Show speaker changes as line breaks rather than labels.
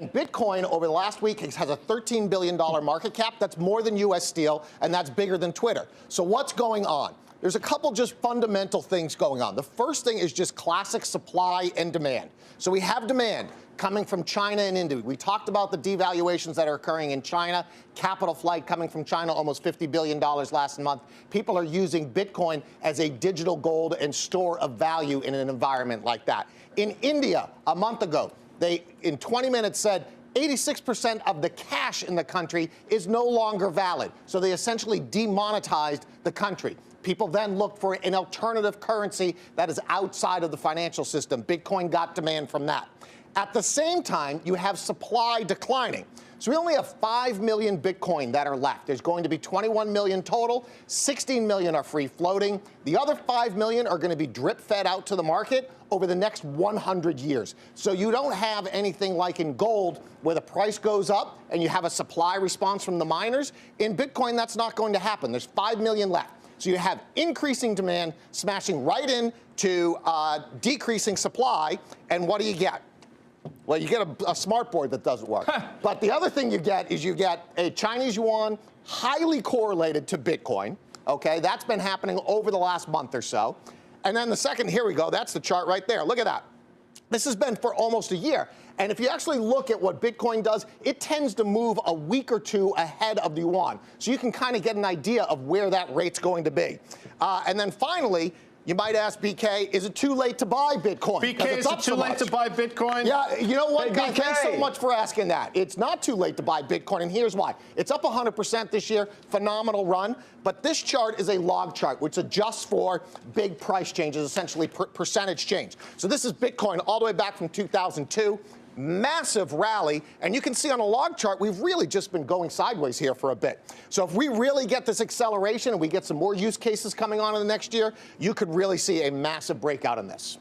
Bitcoin over the last week has a $13 billion market cap. That's more than U.S. Steel, and that's bigger than Twitter. So what's going on? There's a couple just fundamental things going on. The first thing is just classic supply and demand. So we have demand coming from China and India. We talked about the devaluations that are occurring in China, capital flight coming from China, almost $50 billion last month. People are using Bitcoin as a digital gold and store of value in an environment like that. In India, a month ago, they, in 20 minutes, said 86% of the cash in the country is no longer valid. So they essentially demonetized the country. People then looked for an alternative currency that is outside of the financial system. Bitcoin got demand from that. At the same time, you have supply declining. So we only have 5 million Bitcoin that are left. There's going to be 21 million total. 16 million are free floating. The other 5 million are going to be drip fed out to the market over the next 100 years. So you don't have anything like in gold where the price goes up and you have a supply response from the miners. In Bitcoin, that's not going to happen. There's 5 million left. So you have increasing demand smashing right into decreasing supply. And what do you get? Well, you get a smart board that doesn't work. But the other thing you get is you get a Chinese yuan highly correlated to Bitcoin. Okay, that's been happening over the last month or so. And then the second, here we go, that's the chart right there. Look at that. This has been for almost a year. And if you actually look at what Bitcoin does, it tends to move a week or two ahead of the yuan. So you can kind of get an idea of where that rate's going to be. And then finally, you might ask, BK, is it too late to buy Bitcoin?
BK, is it too late to buy Bitcoin?
Yeah, you know what,
Hey,
guys, thanks so much for asking that. It's not too late to buy Bitcoin, and here's why. It's up 100% this year, phenomenal run, but this chart is a log chart, which adjusts for big price changes, essentially percentage change. So this is Bitcoin all the way back from 2002. Massive rally, and you can see on a log chart we've really just been going sideways here for a bit. So if we really get this acceleration and we get some more use cases coming on in the next year, you could really see a massive breakout in this.